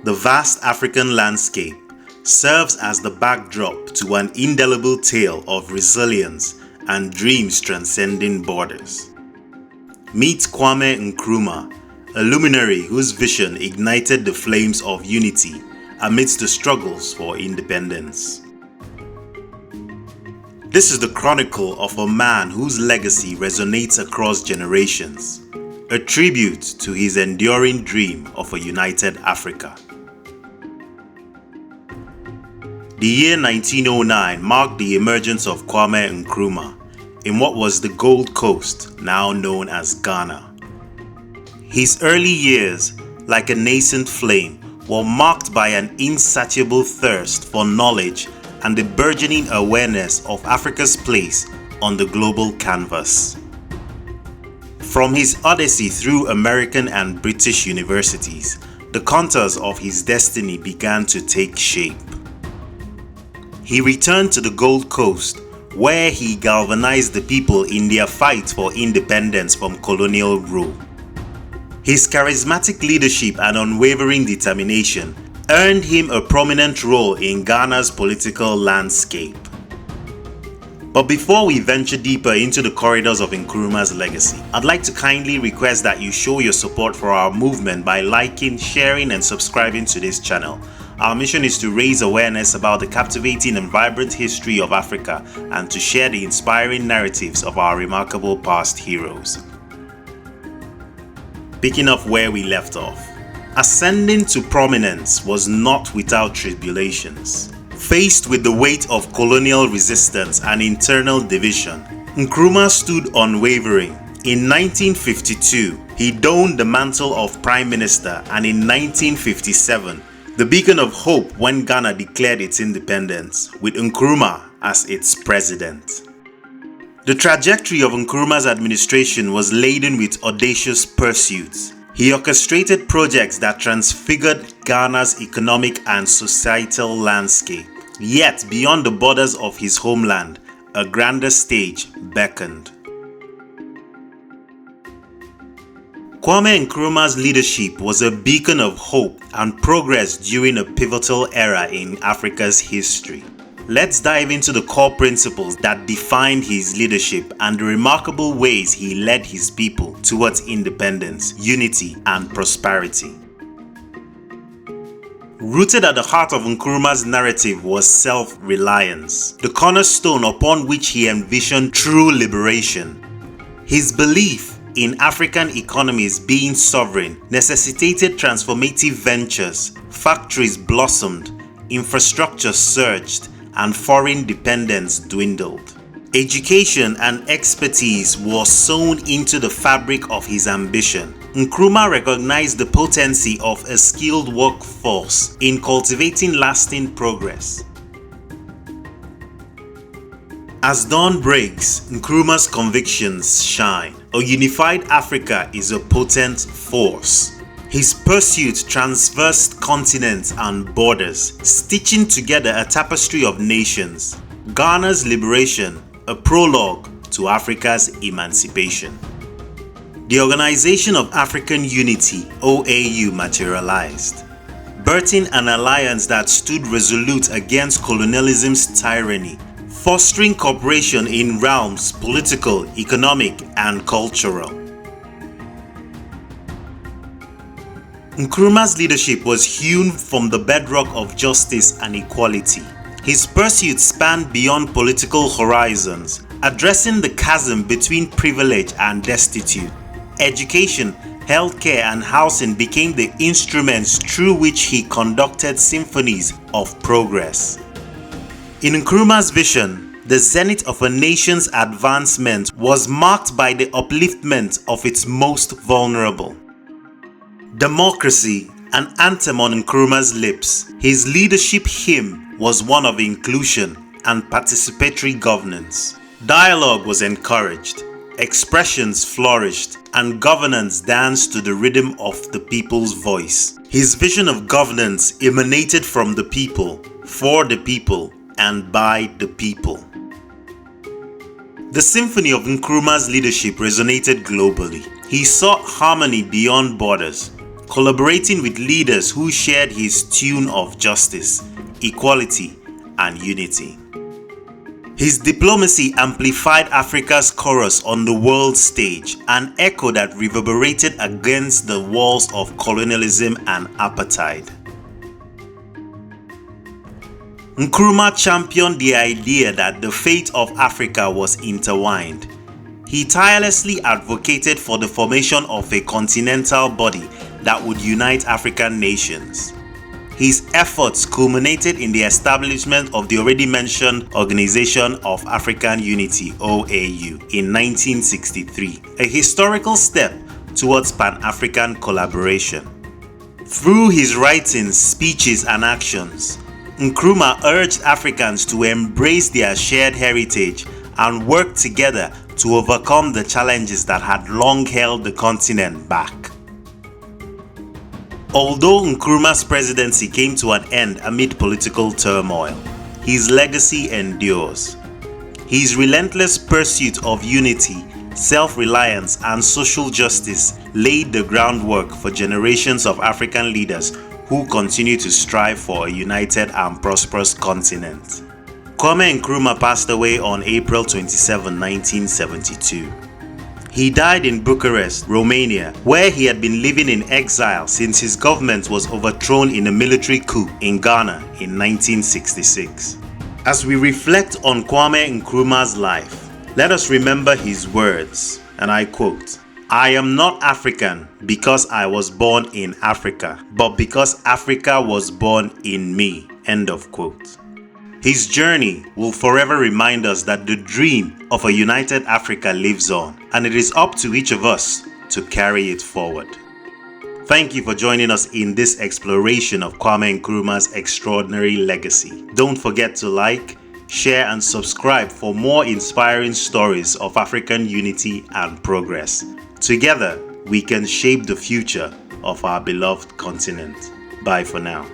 The vast African landscape serves as the backdrop to an indelible tale of resilience and dreams transcending borders. Meet Kwame Nkrumah, a luminary whose vision ignited the flames of unity amidst the struggles for independence. This is the chronicle of a man whose legacy resonates across generations, a tribute to his enduring dream of a united Africa. The year 1909 marked the emergence of Kwame Nkrumah in what was the Gold Coast, now known as Ghana. His early years, like a nascent flame, were marked by an insatiable thirst for knowledge and the burgeoning awareness of Africa's place on the global canvas. From his odyssey through American and British universities, the contours of his destiny began to take shape. He returned to the Gold Coast, where he galvanized the people in their fight for independence from colonial rule. His charismatic leadership and unwavering determination earned him a prominent role in Ghana's political landscape. But before we venture deeper into the corridors of Nkrumah's legacy, I'd like to kindly request that you show your support for our movement by liking, sharing, and subscribing to this channel. Our mission is to raise awareness about the captivating and vibrant history of Africa and to share the inspiring narratives of our remarkable past heroes. Picking up where we left off, ascending to prominence was not without tribulations. Faced with the weight of colonial resistance and internal division, Nkrumah stood unwavering. In 1952, he donned the mantle of Prime Minister, and in 1957, the beacon of hope when Ghana declared its independence, with Nkrumah as its president. The trajectory of Nkrumah's administration was laden with audacious pursuits. He orchestrated projects that transfigured Ghana's economic and societal landscape. Yet, beyond the borders of his homeland, a grander stage beckoned. Kwame Nkrumah's leadership was a beacon of hope and progress during a pivotal era in Africa's history. Let's dive into the core principles that defined his leadership and the remarkable ways he led his people towards independence, unity, and prosperity. Rooted at the heart of Nkrumah's narrative was self-reliance, the cornerstone upon which he envisioned true liberation. His belief in African economies being sovereign necessitated transformative ventures, factories blossomed, infrastructure surged, and foreign dependence dwindled. Education and expertise were sewn into the fabric of his ambition. Nkrumah recognized the potency of a skilled workforce in cultivating lasting progress. As dawn breaks, Nkrumah's convictions shine. A unified Africa is a potent force. His pursuit traversed continents and borders, stitching together a tapestry of nations. Ghana's liberation, a prologue to Africa's emancipation. The Organization of African Unity, OAU, materialized, birthing an alliance that stood resolute against colonialism's tyranny, fostering cooperation in realms political, economic, and cultural. Nkrumah's leadership was hewn from the bedrock of justice and equality. His pursuit spanned beyond political horizons, addressing the chasm between privilege and destitute. Education, healthcare, and housing became the instruments through which he conducted symphonies of progress. In Nkrumah's vision, the zenith of a nation's advancement was marked by the upliftment of its most vulnerable. Democracy, an anthem on Nkrumah's lips, his leadership hymn was one of inclusion and participatory governance. Dialogue was encouraged, expressions flourished, and governance danced to the rhythm of the people's voice. His vision of governance emanated from the people, for the people, and by the people. The symphony of Nkrumah's leadership resonated globally. He sought harmony beyond borders, collaborating with leaders who shared his tune of justice, equality, and unity. His diplomacy amplified Africa's chorus on the world stage, an echo that reverberated against the walls of colonialism and apartheid. Nkrumah championed the idea that the fate of Africa was intertwined. He tirelessly advocated for the formation of a continental body that would unite African nations. His efforts culminated in the establishment of the already mentioned Organization of African Unity (OAU) in 1963, a historical step towards Pan-African collaboration. Through his writings, speeches, and actions, Nkrumah urged Africans to embrace their shared heritage and work together to overcome the challenges that had long held the continent back. Although Nkrumah's presidency came to an end amid political turmoil, his legacy endures. His relentless pursuit of unity, self-reliance, and social justice laid the groundwork for generations of African leaders who continue to strive for a united and prosperous continent. Kwame Nkrumah passed away on April 27, 1972. He died in Bucharest, Romania, where he had been living in exile since his government was overthrown in a military coup in Ghana in 1966. As we reflect on Kwame Nkrumah's life, let us remember his words, and I quote, "I am not African because I was born in Africa, but because Africa was born in me." End of quote. His journey will forever remind us that the dream of a united Africa lives on, and it is up to each of us to carry it forward. Thank you for joining us in this exploration of Kwame Nkrumah's extraordinary legacy. Don't forget to like, share, and subscribe for more inspiring stories of African unity and progress. Together, we can shape the future of our beloved continent. Bye for now.